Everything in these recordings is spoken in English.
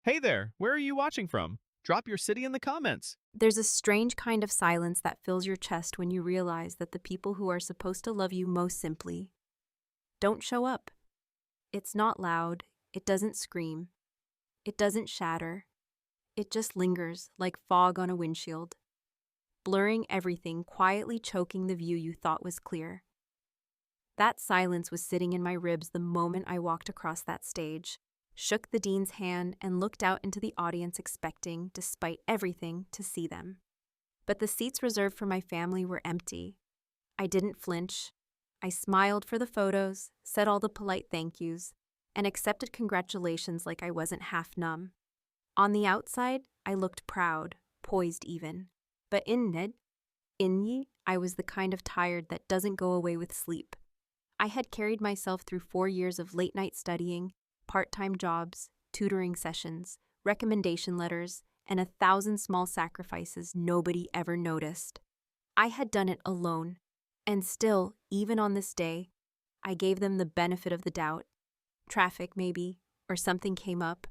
Hey there, where are you watching from? Drop your city in the comments. There's a strange kind of silence that fills your chest when you realize that the people who are supposed to love you most simply don't show up. It's not loud, it doesn't scream, it doesn't shatter, it just lingers like fog on a windshield, blurring everything, quietly choking the view you thought was clear. That silence was sitting in my ribs the moment I walked across that stage, shook the dean's hand, and looked out into the audience expecting, despite everything, to see them. But the seats reserved for my family were empty. I didn't flinch. I smiled for the photos, said all the polite thank yous, and accepted congratulations like I wasn't half numb. On the outside, I looked proud, poised even. But I was the kind of tired that doesn't go away with sleep. I had carried myself through 4 years of late-night studying, part-time jobs, tutoring sessions, recommendation letters, and 1,000 small sacrifices nobody ever noticed. I had done it alone, and still, even on this day, I gave them the benefit of the doubt. Traffic, maybe, or something came up,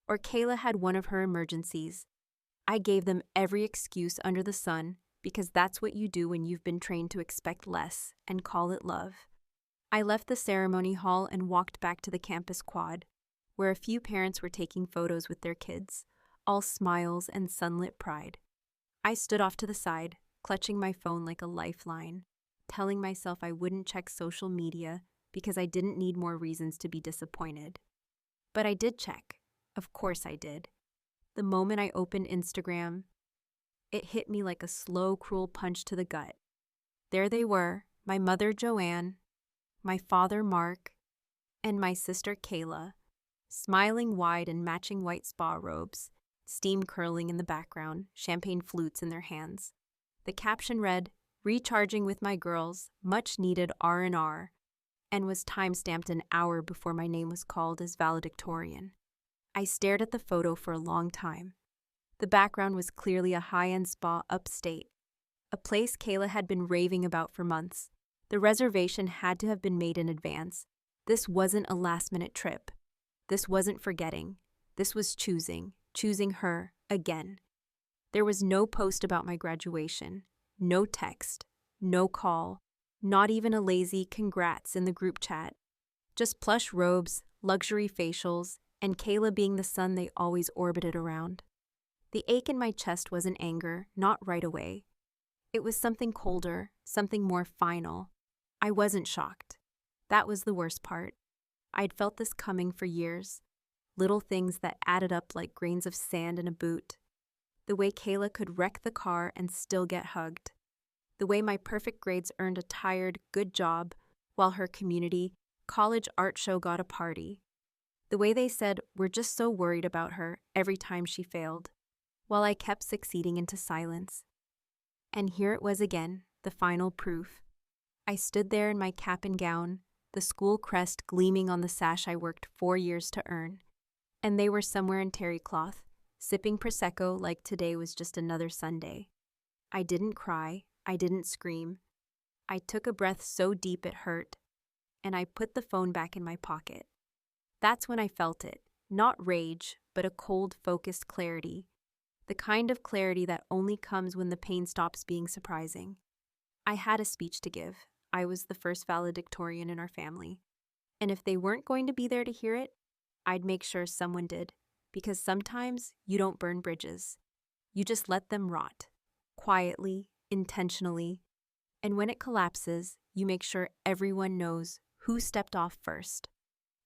or Kayla had one of her emergencies. I gave them every excuse under the sun because that's what you do when you've been trained to expect less and call it love. I left the ceremony hall and walked back to the campus quad, where a few parents were taking photos with their kids, all smiles and sunlit pride. I stood off to the side, clutching my phone like a lifeline, telling myself I wouldn't check social media because I didn't need more reasons to be disappointed. But I did check. Of course I did. The moment I opened Instagram, it hit me like a slow, cruel punch to the gut. There they were, my mother Joanne, my father Mark, and my sister Kayla, smiling wide in matching white spa robes, steam curling in the background, champagne flutes in their hands. The caption read, "Recharging with my girls, much needed R&R," and was time-stamped an hour before my name was called as valedictorian. I stared at the photo for a long time. The background was clearly a high-end spa upstate, a place Kayla had been raving about for months. The reservation had to have been made in advance. This wasn't a last-minute trip. This wasn't forgetting. This was choosing her again. There was no post about my graduation, no text, no call, not even a lazy congrats in the group chat. Just plush robes, luxury facials, and Kayla being the sun they always orbited around. The ache in my chest wasn't anger, not right away. It was something colder, something more final. I wasn't shocked. That was the worst part. I'd felt this coming for years. Little things that added up like grains of sand in a boot. The way Kayla could wreck the car and still get hugged. The way my perfect grades earned a tired, good job, while her community, college art show got a party. The way they said, "We're just so worried about her," every time she failed, while I kept succeeding into silence. And here it was again, the final proof. I stood there in my cap and gown, the school crest gleaming on the sash I worked 4 years to earn. And they were somewhere in terry cloth, sipping Prosecco like today was just another Sunday. I didn't cry, I didn't scream. I took a breath so deep it hurt, and I put the phone back in my pocket. That's when I felt it, not rage, but a cold, focused clarity. The kind of clarity that only comes when the pain stops being surprising. I had a speech to give. I was the first valedictorian in our family. And if they weren't going to be there to hear it, I'd make sure someone did. Because sometimes you don't burn bridges. You just let them rot. Quietly, intentionally. And when it collapses, you make sure everyone knows who stepped off first.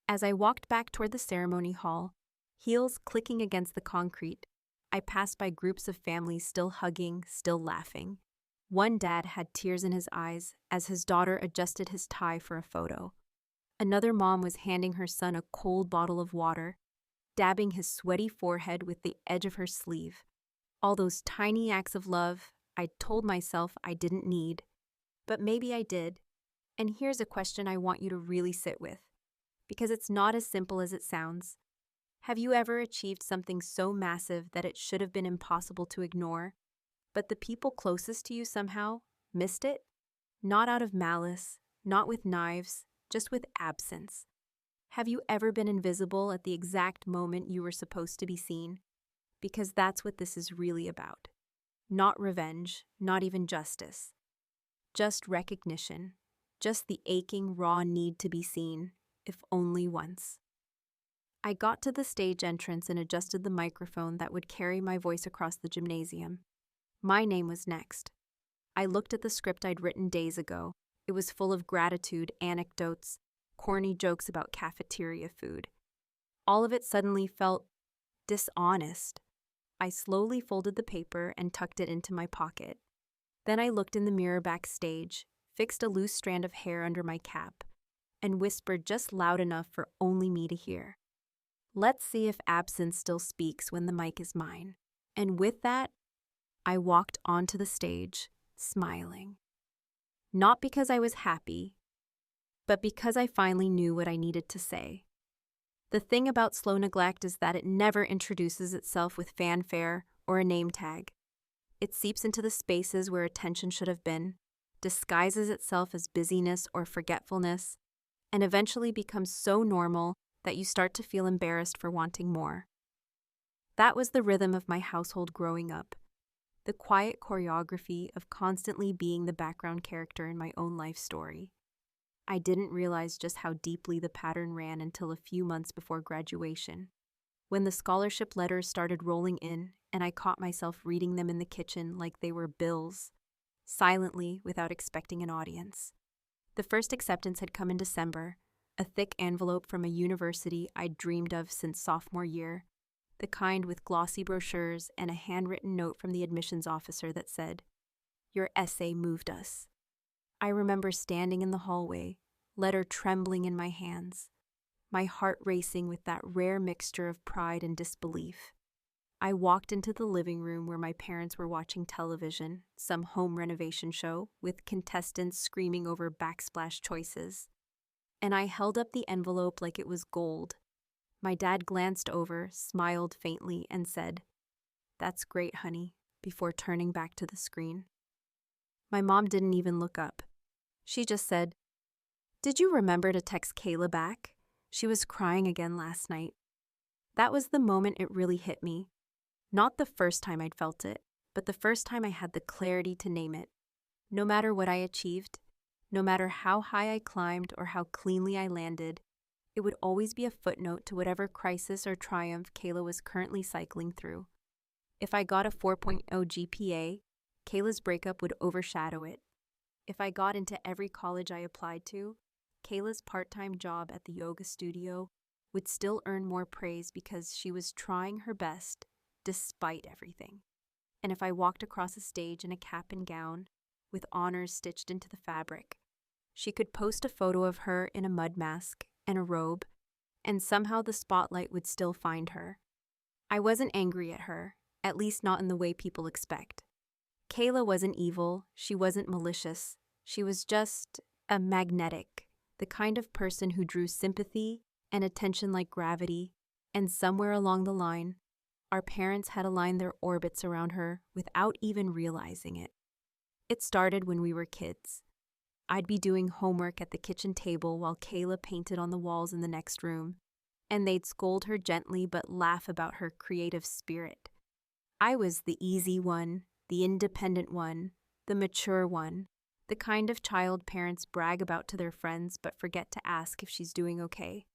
As I walked back toward the ceremony hall, heels clicking against the concrete, I passed by groups of families still hugging, still laughing. One dad had tears in his eyes as his daughter adjusted his tie for a photo. Another mom was handing her son a cold bottle of water, dabbing his sweaty forehead with the edge of her sleeve. All those tiny acts of love I'd told myself I didn't need. But maybe I did. And here's a question I want you to really sit with, because it's not as simple as it sounds. Have you ever achieved something so massive that it should have been impossible to ignore, but the people closest to you somehow missed it? Not out of malice, not with knives, just with absence. Have you ever been invisible at the exact moment you were supposed to be seen? Because that's what this is really about. Not revenge, not even justice. Just recognition. Just the aching, raw need to be seen, if only once. I got to the stage entrance and adjusted the microphone that would carry my voice across the gymnasium. My name was next. I looked at the script I'd written days ago. It was full of gratitude, anecdotes, corny jokes about cafeteria food. All of it suddenly felt dishonest. I slowly folded the paper and tucked it into my pocket. Then I looked in the mirror backstage, fixed a loose strand of hair under my cap, and whispered just loud enough for only me to hear. Let's see if absence still speaks when the mic is mine. And with that, I walked onto the stage, smiling. Not because I was happy, but because I finally knew what I needed to say. The thing about slow neglect is that it never introduces itself with fanfare or a name tag. It seeps into the spaces where attention should have been, disguises itself as busyness or forgetfulness, and eventually becomes so normal that you start to feel embarrassed for wanting more. That was the rhythm of my household growing up, the quiet choreography of constantly being the background character in my own life story. I didn't realize just how deeply the pattern ran until a few months before graduation, when the scholarship letters started rolling in and I caught myself reading them in the kitchen like they were bills, silently without expecting an audience. The first acceptance had come in December, a thick envelope from a university I'd dreamed of since sophomore year, the kind with glossy brochures and a handwritten note from the admissions officer that said, "Your essay moved us." I remember standing in the hallway, letter trembling in my hands, my heart racing with that rare mixture of pride and disbelief. I walked into the living room where my parents were watching television, some home renovation show, with contestants screaming over backsplash choices. And I held up the envelope like it was gold. My dad glanced over, smiled faintly, and said, "That's great, honey," before turning back to the screen. My mom didn't even look up. She just said, "Did you remember to text Kayla back? She was crying again last night." That was the moment it really hit me. Not the first time I'd felt it, but the first time I had the clarity to name it. No matter what I achieved, no matter how high I climbed or how cleanly I landed, it would always be a footnote to whatever crisis or triumph Kayla was currently cycling through. If I got a 4.0 GPA, Kayla's breakup would overshadow it. If I got into every college I applied to, Kayla's part-time job at the yoga studio would still earn more praise because she was trying her best despite everything. And if I walked across a stage in a cap and gown, with honors stitched into the fabric, she could post a photo of her in a mud mask and a robe, and somehow the spotlight would still find her. I wasn't angry at her, at least not in the way people expect. Kayla wasn't evil, she wasn't malicious, she was just a magnetic, the kind of person who drew sympathy and attention like gravity, and somewhere along the line, our parents had aligned their orbits around her without even realizing it. It started when we were kids. I'd be doing homework at the kitchen table while Kayla painted on the walls in the next room, and they'd scold her gently but laugh about her creative spirit. I was the easy one, the independent one, the mature one, the kind of child parents brag about to their friends but forget to ask if she's doing okay.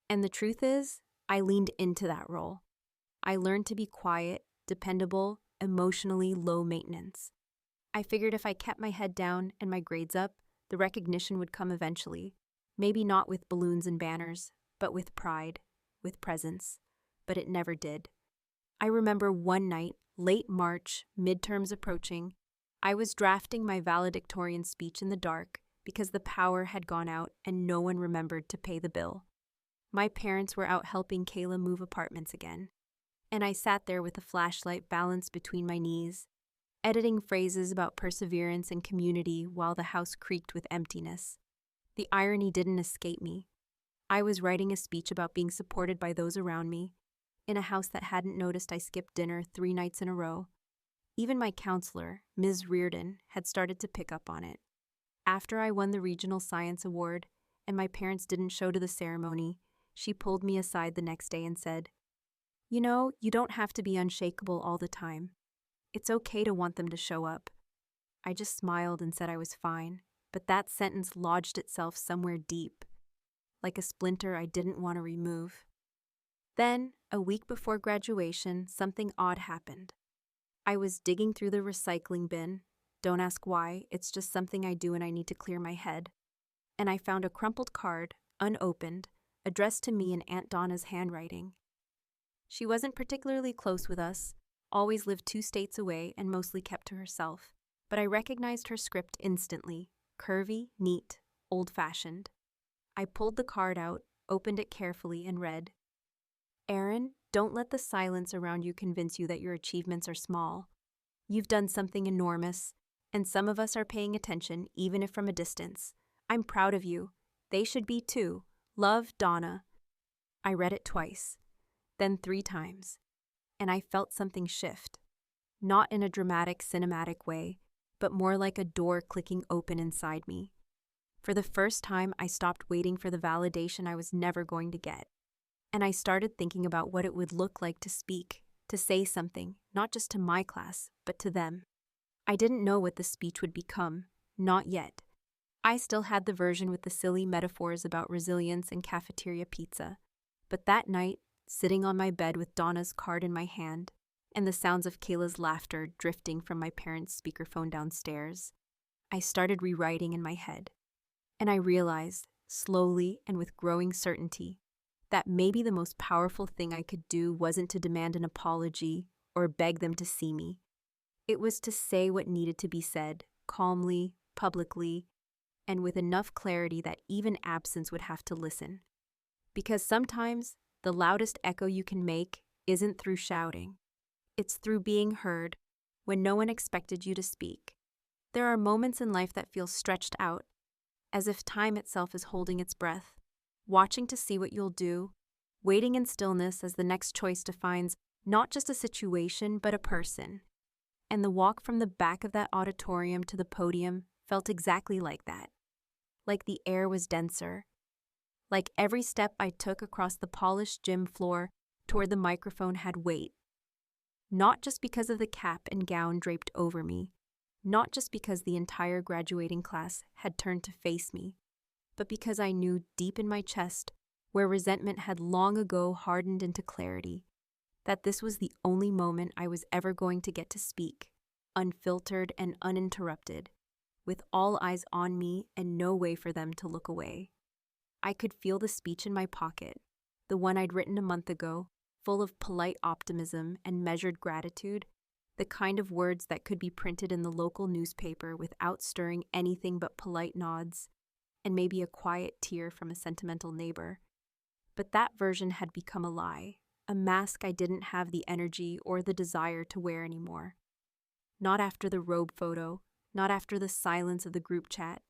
And the truth is, I leaned into that role. I learned to be quiet, dependable, emotionally low maintenance. I figured if I kept my head down and my grades up, the recognition would come eventually. Maybe not with balloons and banners, but with pride, with presence. But it never did. I remember one night, late March, midterms approaching, I was drafting my valedictorian speech in the dark because the power had gone out and no one remembered to pay the bill. My parents were out helping Kayla move apartments again, and I sat there with a flashlight balanced between my knees, editing phrases about perseverance and community while the house creaked with emptiness. The irony didn't escape me. I was writing a speech about being supported by those around me, in a house that hadn't noticed I skipped dinner 3 nights in a row. Even my counselor, Ms. Reardon, had started to pick up on it. After I won the Regional Science Award and my parents didn't show to the ceremony, She pulled me aside the next day and said, "You know, you don't have to be unshakable all the time. It's okay to want them to show up." I just smiled and said I was fine, but that sentence lodged itself somewhere deep, like a splinter I didn't want to remove. Then, a week before graduation, something odd happened. I was digging through the recycling bin. Don't ask why, it's just something I do when I need to clear my head. And I found a crumpled card, unopened, addressed to me in Aunt Donna's handwriting. She wasn't particularly close with us, always lived 2 states away and mostly kept to herself, but I recognized her script instantly, curvy, neat, old-fashioned. I pulled the card out, opened it carefully, and read, "Erin, don't let the silence around you convince you that your achievements are small. You've done something enormous, and some of us are paying attention, even if from a distance. I'm proud of you. They should be too. Love, Donna." I read it twice, then 3 times, and I felt something shift. Not in a dramatic, cinematic way, but more like a door clicking open inside me. For the first time, I stopped waiting for the validation I was never going to get. And I started thinking about what it would look like to speak, to say something, not just to my class, but to them. I didn't know what the speech would become, not yet. I still had the version with the silly metaphors about resilience and cafeteria pizza. But that night, sitting on my bed with Donna's card in my hand, and the sounds of Kayla's laughter drifting from my parents' speakerphone downstairs, I started rewriting in my head. And I realized, slowly and with growing certainty, that maybe the most powerful thing I could do wasn't to demand an apology or beg them to see me. It was to say what needed to be said, calmly, publicly, and with enough clarity that even absence would have to listen. Because sometimes the loudest echo you can make isn't through shouting. It's through being heard when no one expected you to speak. There are moments in life that feel stretched out, as if time itself is holding its breath, watching to see what you'll do, waiting in stillness as the next choice defines not just a situation, but a person. And the walk from the back of that auditorium to the podium felt exactly like that. Like the air was denser. Like every step I took across the polished gym floor toward the microphone had weight. Not just because of the cap and gown draped over me, not just because the entire graduating class had turned to face me, but because I knew deep in my chest, where resentment had long ago hardened into clarity, that this was the only moment I was ever going to get to speak, unfiltered and uninterrupted, with all eyes on me and no way for them to look away. I could feel the speech in my pocket, the one I'd written a month ago, full of polite optimism and measured gratitude, the kind of words that could be printed in the local newspaper without stirring anything but polite nods, and maybe a quiet tear from a sentimental neighbor. But that version had become a lie, a mask I didn't have the energy or the desire to wear anymore. Not after the robe photo, not after the silence of the group chat,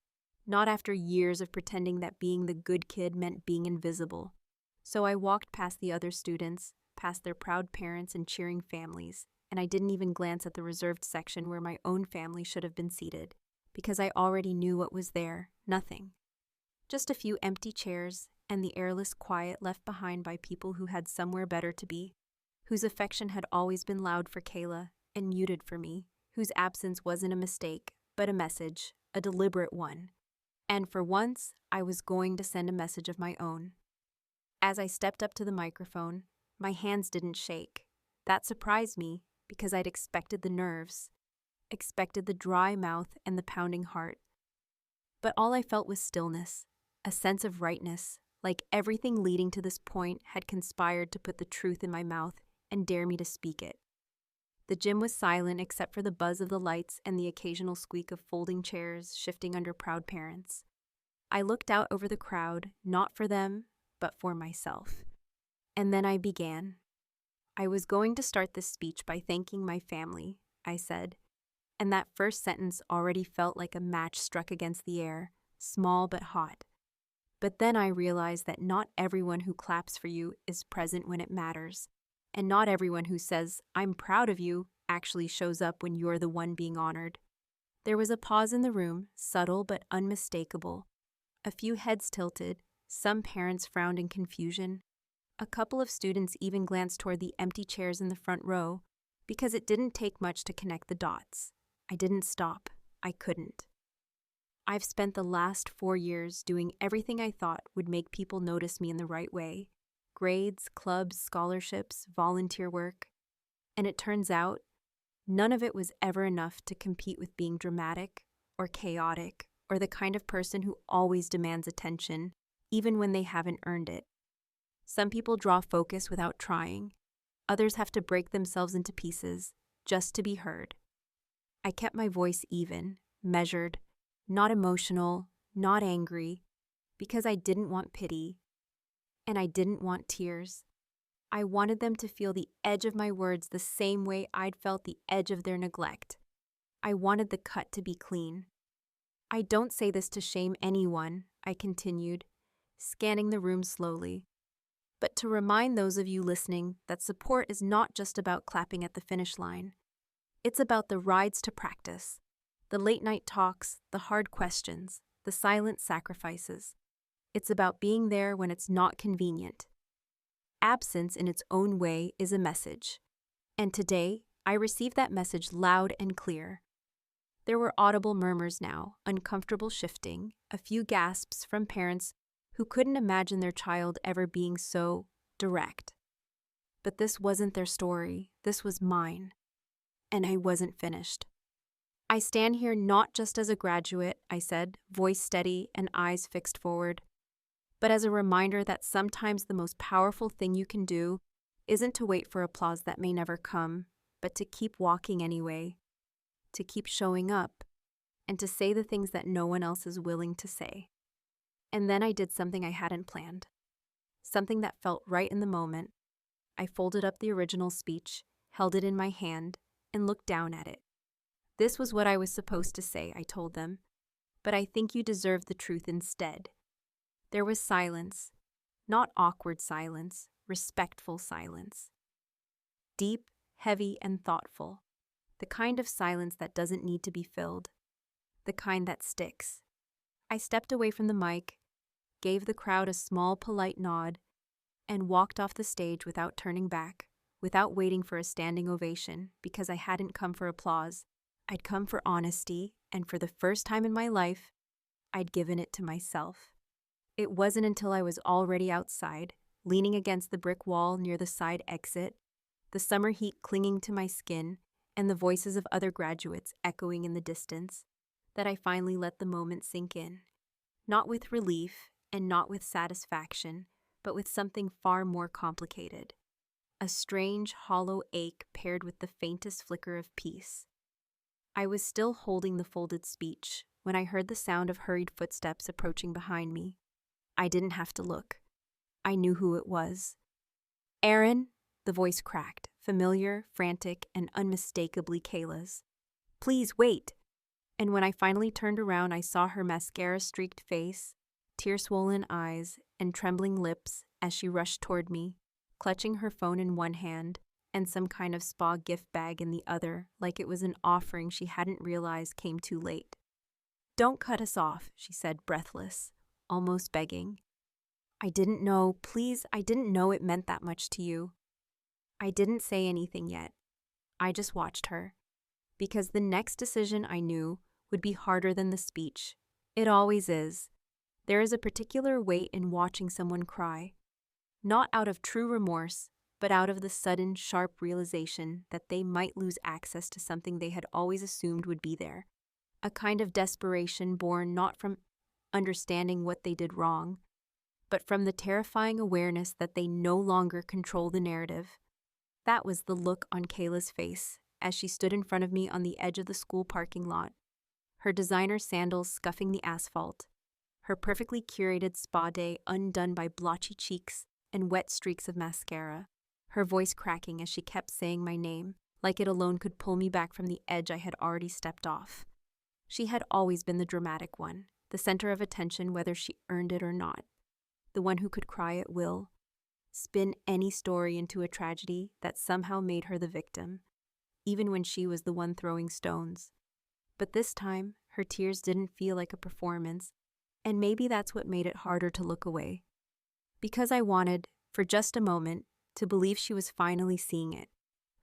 not after years of pretending that being the good kid meant being invisible. So I walked past the other students, past their proud parents and cheering families, and I didn't even glance at the reserved section where my own family should have been seated, because I already knew what was there, nothing. Just a few empty chairs and the airless quiet left behind by people who had somewhere better to be, whose affection had always been loud for Kayla and muted for me, whose absence wasn't a mistake, but a message, a deliberate one. And for once, I was going to send a message of my own. As I stepped up to the microphone, my hands didn't shake. That surprised me because I'd expected the nerves, expected the dry mouth and the pounding heart. But all I felt was stillness, a sense of rightness, like everything leading to this point had conspired to put the truth in my mouth and dare me to speak it. The gym was silent except for the buzz of the lights and the occasional squeak of folding chairs shifting under proud parents. I looked out over the crowd, not for them, but for myself. And then I began. I was going to start this speech by thanking my family, I said, and that first sentence already felt like a match struck against the air, small but hot. But then I realized that not everyone who claps for you is present when it matters, and not everyone who says, "I'm proud of you," actually shows up when you're the one being honored. There was a pause in the room, subtle but unmistakable. A few heads tilted, Some parents frowned in confusion. A couple of students even glanced toward the empty chairs in the front row because it didn't take much to connect the dots. I didn't stop. I couldn't. I've spent the last 4 years doing everything I thought would make people notice me in the right way. Grades, clubs, scholarships, volunteer work. And it turns out, none of it was ever enough to compete with being dramatic or chaotic or the kind of person who always demands attention, even when they haven't earned it. Some people draw focus without trying. Others have to break themselves into pieces just to be heard. I kept my voice even, measured, not emotional, not angry, because I didn't want pity, and I didn't want tears. I wanted them to feel the edge of my words the same way I'd felt the edge of their neglect. I wanted the cut to be clean. I don't say this to shame anyone, I continued, scanning the room slowly, but to remind those of you listening that support is not just about clapping at the finish line. It's about the rides to practice, the late-night talks, the hard questions, the silent sacrifices. It's about being there when it's not convenient. Absence in its own way is a message. And today, I received that message loud and clear. There were audible murmurs now, uncomfortable shifting, a few gasps from parents who couldn't imagine their child ever being so direct. But this wasn't their story, this was mine. And I wasn't finished. I stand here not just as a graduate, I said, voice steady and eyes fixed forward, but as a reminder that sometimes the most powerful thing you can do isn't to wait for applause that may never come, but to keep walking anyway, to keep showing up, and to say the things that no one else is willing to say. And then I did something I hadn't planned, something that felt right in the moment. I folded up the original speech, held it in my hand, and looked down at it. This was what I was supposed to say, I told them, but I think you deserve the truth instead. There was silence, not awkward silence, respectful silence. Deep, heavy, and thoughtful. The kind of silence that doesn't need to be filled. The kind that sticks. I stepped away from the mic, gave the crowd a small, polite nod, and walked off the stage without turning back, without waiting for a standing ovation, because I hadn't come for applause. I'd come for honesty, and for the first time in my life, I'd given it to myself. It wasn't until I was already outside, leaning against the brick wall near the side exit, the summer heat clinging to my skin, and the voices of other graduates echoing in the distance, that I finally let the moment sink in. Not with relief, and not with satisfaction, but with something far more complicated. A strange, hollow ache paired with the faintest flicker of peace. I was still holding the folded speech when I heard the sound of hurried footsteps approaching behind me. I didn't have to look. I knew who it was. "Aaron," the voice cracked, familiar, frantic, and unmistakably Kayla's. "Please wait." And when I finally turned around, I saw her mascara-streaked face, tear-swollen eyes, and trembling lips as she rushed toward me, clutching her phone in one hand and some kind of spa gift bag in the other, like it was an offering she hadn't realized came too late. "Don't cut us off," she said, breathless, almost begging. I didn't know it meant that much to you." I didn't say anything yet. I just watched her, because the next decision I knew would be harder than the speech. It always is. There is a particular weight in watching someone cry, not out of true remorse, but out of the sudden, sharp realization that they might lose access to something they had always assumed would be there. A kind of desperation born not from understanding what they did wrong, but from the terrifying awareness that they no longer control the narrative. That was the look on Kayla's face as she stood in front of me on the edge of the school parking lot, her designer sandals scuffing the asphalt, her perfectly curated spa day undone by blotchy cheeks and wet streaks of mascara, her voice cracking as she kept saying my name, like it alone could pull me back from the edge I had already stepped off. She had always been the dramatic one, the center of attention whether she earned it or not, the one who could cry at will, spin any story into a tragedy that somehow made her the victim, even when she was the one throwing stones. But this time, her tears didn't feel like a performance, And maybe that's what made it harder to look away. Because I wanted, for just a moment, to believe she was finally seeing it,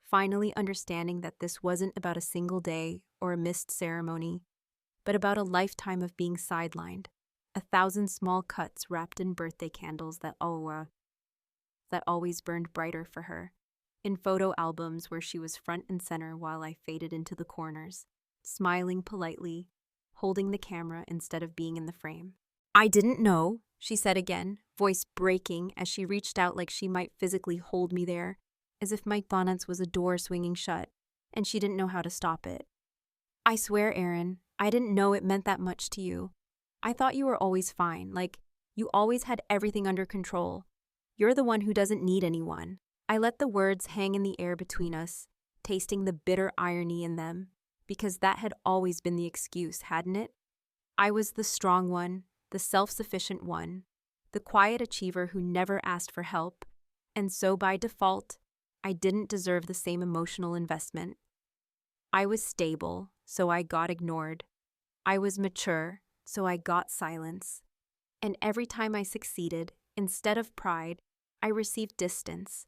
finally understanding that this wasn't about a single day or a missed ceremony, but about a lifetime of being sidelined, 1,000 small cuts wrapped in birthday candles that always burned brighter for her, in photo albums where she was front and center while I faded into the corners, smiling politely, holding the camera instead of being in the frame. "I didn't know," she said again, voice breaking as she reached out like she might physically hold me there, as if my thoughts was a door swinging shut, and she didn't know how to stop it. "I swear, Aaron, I didn't know it meant that much to you. I thought you were always fine, like you always had everything under control. You're the one who doesn't need anyone." I let the words hang in the air between us, tasting the bitter irony in them, because that had always been the excuse, hadn't it? I was the strong one, the self-sufficient one, the quiet achiever who never asked for help, and so by default, I didn't deserve the same emotional investment. I was stable, so I got ignored. I was mature, so I got silence. And every time I succeeded, instead of pride, I received distance,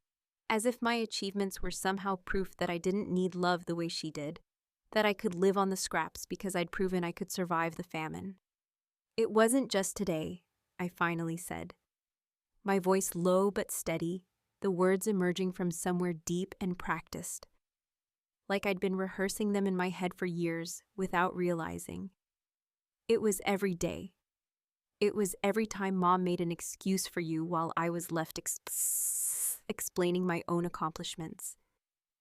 as if my achievements were somehow proof that I didn't need love the way she did, that I could live on the scraps because I'd proven I could survive the famine. "It wasn't just today," I finally said, my voice low but steady, the words emerging from somewhere deep and practiced, like I'd been rehearsing them in my head for years without realizing. "It was every day. It was every time Mom made an excuse for you while I was left explaining my own accomplishments.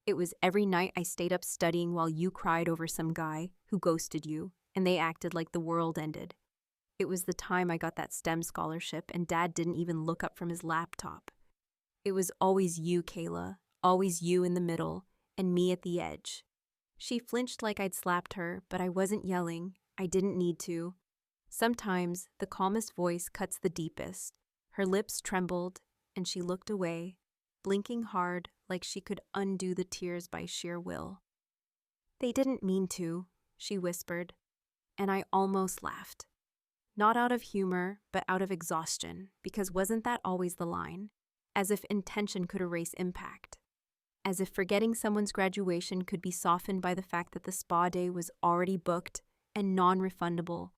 It was every night I stayed up studying while you cried over some guy who ghosted you, and they acted like the world ended. It was the time I got that STEM scholarship and Dad didn't even look up from his laptop. It was always you, Kayla, always you in the middle, and me at the edge." She flinched like I'd slapped her, but I wasn't yelling. I didn't need to. Sometimes the calmest voice cuts the deepest. Her lips trembled, and she looked away, blinking hard like she could undo the tears by sheer will. "They didn't mean to," she whispered, and I almost laughed. Not out of humor, but out of exhaustion, because wasn't that always the line? As if intention could erase impact. As if forgetting someone's graduation could be softened by the fact that the spa day was already booked and non-refundable.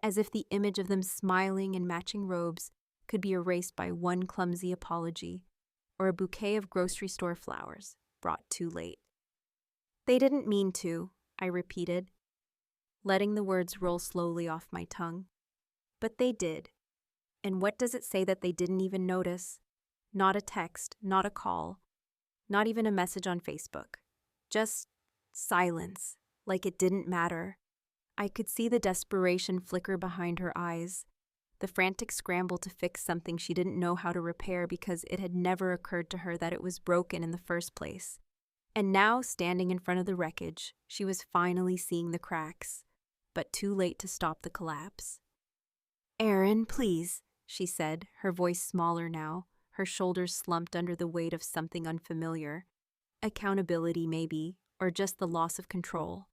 As if the image of them smiling in matching robes could be erased by one clumsy apology, or a bouquet of grocery store flowers brought too late. "They didn't mean to," I repeated, letting the words roll slowly off my tongue. But they did. And what does it say that they didn't even notice? Not a text, not a call, not even a message on Facebook. Just silence, like it didn't matter. I could see the desperation flicker behind her eyes, the frantic scramble to fix something she didn't know how to repair because it had never occurred to her that it was broken in the first place. And now, standing in front of the wreckage, she was finally seeing the cracks, but too late to stop the collapse. "Aaron, please," she said, her voice smaller now, her shoulders slumped under the weight of something unfamiliar. Accountability, maybe, or just the loss of control.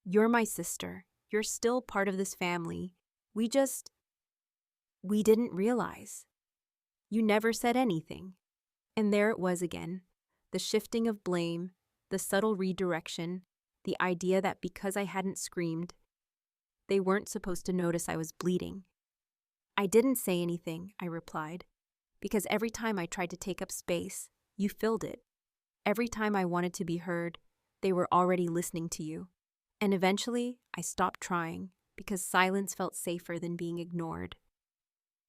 "You're my sister. You're still part of this family. We didn't realize. You never said anything." And there it was again, the shifting of blame, the subtle redirection, the idea that because I hadn't screamed, they weren't supposed to notice I was bleeding. "I didn't say anything," I replied, "because every time I tried to take up space, you filled it. Every time I wanted to be heard, they were already listening to you. And eventually, I stopped trying because silence felt safer than being ignored."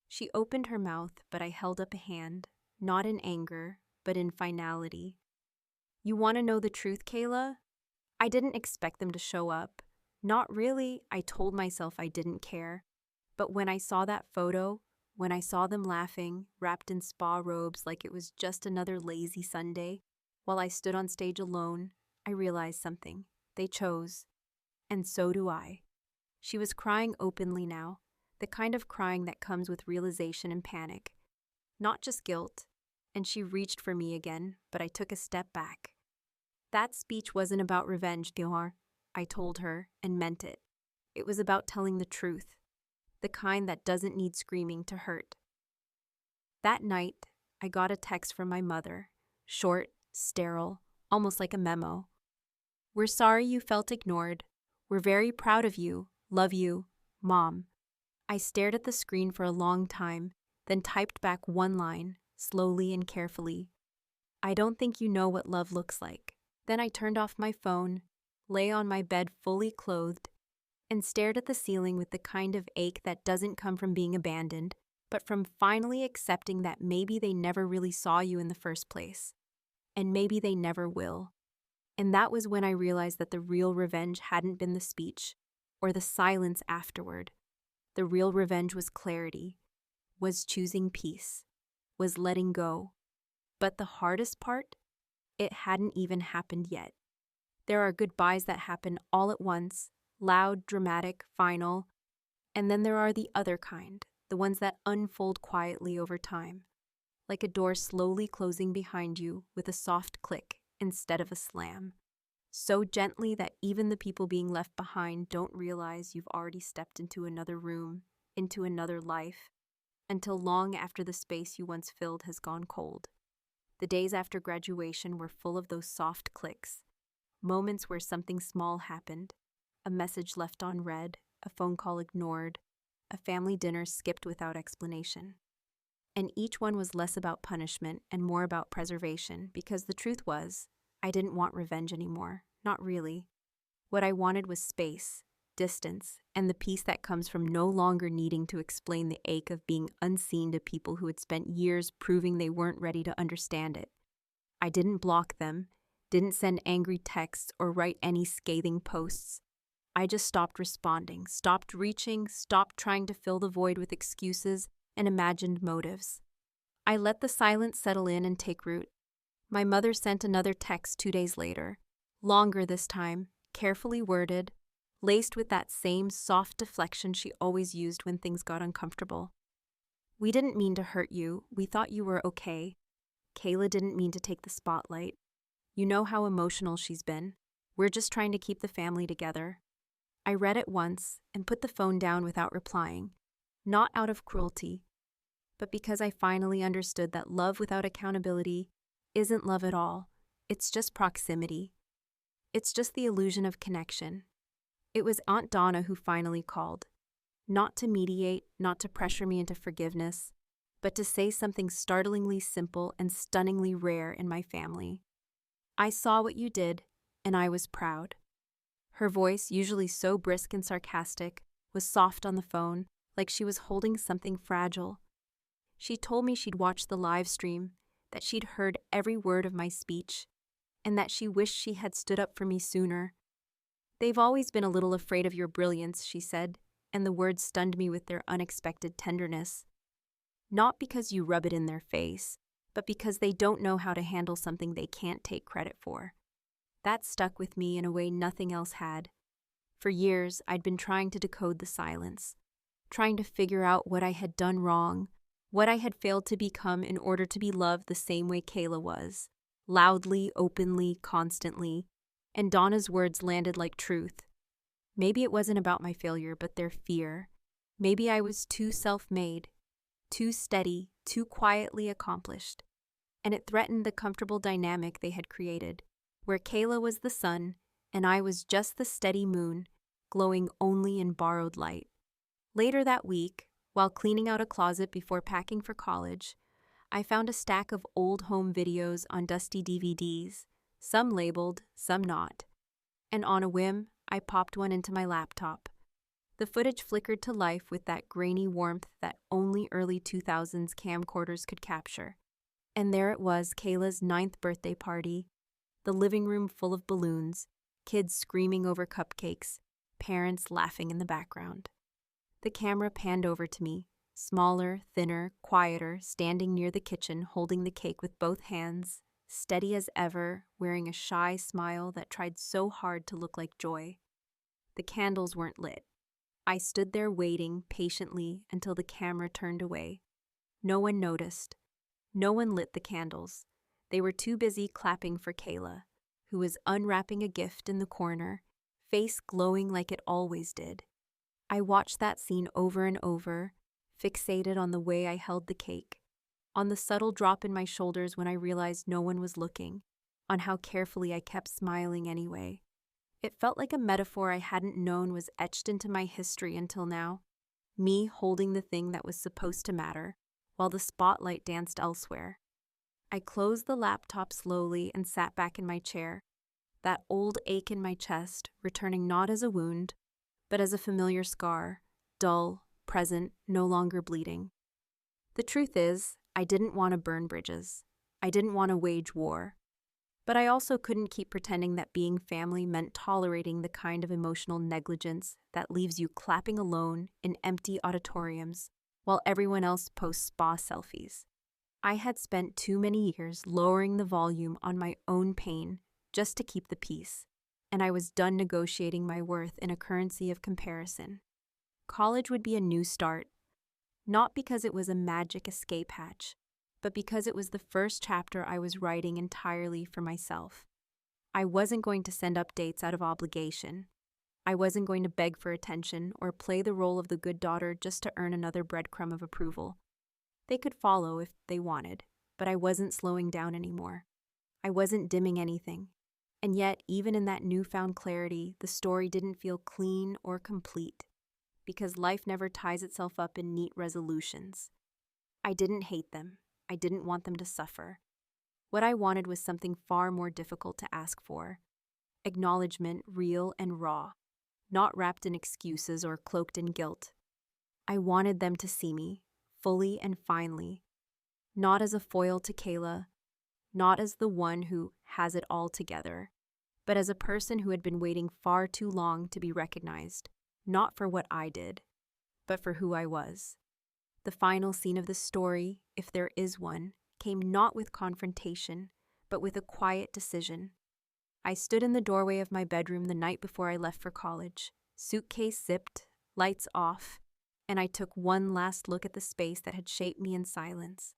She opened her mouth, but I held up a hand, not in anger, but in finality. "You want to know the truth, Kayla? I didn't expect them to show up. Not really. I told myself I didn't care. But when I saw that photo, when I saw them laughing, wrapped in spa robes like it was just another lazy Sunday, while I stood on stage alone, I realized something. They chose. And so do I." She was crying openly now, the kind of crying that comes with realization and panic, not just guilt, and she reached for me again, but I took a step back. "That speech wasn't about revenge, Gilmar," I told her, and meant it. It was about telling the truth. the kind that doesn't need screaming to hurt. That night, I got a text from my mother, short, sterile, almost like a memo. "We're sorry you felt ignored. We're very proud of you. Love you, Mom." I stared at the screen for a long time, then typed back one line, slowly and carefully. "I don't think you know what love looks like." Then I turned off my phone, lay on my bed fully clothed, and stared at the ceiling with the kind of ache that doesn't come from being abandoned, but from finally accepting that maybe they never really saw you in the first place. And maybe they never will. And that was when I realized that the real revenge hadn't been the speech, or the silence afterward. The real revenge was clarity, was choosing peace, was letting go. But the hardest part? It hadn't even happened yet. There are goodbyes that happen all at once, loud, dramatic, final. And then there are the other kind, the ones that unfold quietly over time, like a door slowly closing behind you with a soft click instead of a slam. So gently that even the people being left behind don't realize you've already stepped into another room, into another life, until long after the space you once filled has gone cold. The days after graduation were full of those soft clicks, moments where something small happened, a message left unread, a phone call ignored, a family dinner skipped without explanation. And each one was less about punishment and more about preservation, because the truth was, I didn't want revenge anymore, not really. What I wanted was space, distance, and the peace that comes from no longer needing to explain the ache of being unseen to people who had spent years proving they weren't ready to understand it. I didn't block them, didn't send angry texts or write any scathing posts. I just stopped responding, stopped reaching, stopped trying to fill the void with excuses and imagined motives. I let the silence settle in and take root. My mother sent another text 2 days later, longer this time, carefully worded, laced with that same soft deflection she always used when things got uncomfortable. "We didn't mean to hurt you. We thought you were okay. Kayla didn't mean to take the spotlight. You know how emotional she's been. We're just trying to keep the family together." I read it once and put the phone down without replying, not out of cruelty, but because I finally understood that love without accountability isn't love at all. It's just proximity. It's just the illusion of connection. It was Aunt Donna who finally called, not to mediate, not to pressure me into forgiveness, but to say something startlingly simple and stunningly rare in my family. "I saw what you did, and I was proud." Her voice, usually so brisk and sarcastic, was soft on the phone, like she was holding something fragile. She told me she'd watched the live stream, that she'd heard every word of my speech, and that she wished she had stood up for me sooner. "They've always been a little afraid of your brilliance," she said, and the words stunned me with their unexpected tenderness. "Not because you rub it in their face, but because they don't know how to handle something they can't take credit for." That stuck with me in a way nothing else had. For years, I'd been trying to decode the silence, trying to figure out what I had done wrong, what I had failed to become in order to be loved the same way Kayla was, loudly, openly, constantly, and Donna's words landed like truth. Maybe it wasn't about my failure, but their fear. Maybe I was too self-made, too steady, too quietly accomplished, and it threatened the comfortable dynamic they had created, where Kayla was the sun and I was just the steady moon, glowing only in borrowed light. Later that week, while cleaning out a closet before packing for college, I found a stack of old home videos on dusty DVDs, some labeled, some not. And on a whim, I popped one into my laptop. The footage flickered to life with that grainy warmth that only early 2000s camcorders could capture. And there it was, Kayla's 9th birthday party, the living room full of balloons, kids screaming over cupcakes, parents laughing in the background. The camera panned over to me, smaller, thinner, quieter, standing near the kitchen holding the cake with both hands, steady as ever, wearing a shy smile that tried so hard to look like joy. The candles weren't lit. I stood there waiting patiently until the camera turned away. No one noticed. No one lit the candles. They were too busy clapping for Kayla, who was unwrapping a gift in the corner, face glowing like it always did. I watched that scene over and over, fixated on the way I held the cake, on the subtle drop in my shoulders when I realized no one was looking, on how carefully I kept smiling anyway. It felt like a metaphor I hadn't known was etched into my history until now. Me holding the thing that was supposed to matter, while the spotlight danced elsewhere. I closed the laptop slowly and sat back in my chair, that old ache in my chest returning not as a wound, but as a familiar scar, dull, present, no longer bleeding. The truth is, I didn't want to burn bridges. I didn't want to wage war. But I also couldn't keep pretending that being family meant tolerating the kind of emotional negligence that leaves you clapping alone in empty auditoriums while everyone else posts spa selfies. I had spent too many years lowering the volume on my own pain just to keep the peace, and I was done negotiating my worth in a currency of comparison. College would be a new start, not because it was a magic escape hatch, but because it was the first chapter I was writing entirely for myself. I wasn't going to send updates out of obligation. I wasn't going to beg for attention or play the role of the good daughter just to earn another breadcrumb of approval. They could follow if they wanted, but I wasn't slowing down anymore. I wasn't dimming anything. And yet, even in that newfound clarity, the story didn't feel clean or complete, because life never ties itself up in neat resolutions. I didn't hate them. I didn't want them to suffer. What I wanted was something far more difficult to ask for. Acknowledgement, real and raw, not wrapped in excuses or cloaked in guilt. I wanted them to see me, fully and finely, not as a foil to Kayla, not as the one who has it all together, but as a person who had been waiting far too long to be recognized, not for what I did, but for who I was. The final scene of the story, if there is one, came not with confrontation, but with a quiet decision. I stood in the doorway of my bedroom the night before I left for college, suitcase zipped, lights off, and I took one last look at the space that had shaped me in silence.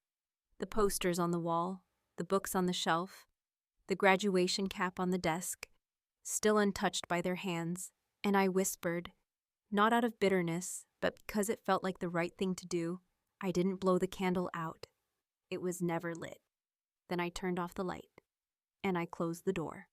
The posters on the wall, the books on the shelf, the graduation cap on the desk, still untouched by their hands, and I whispered, not out of bitterness, but because it felt like the right thing to do, I didn't blow the candle out. It was never lit. Then I turned off the light, and I closed the door.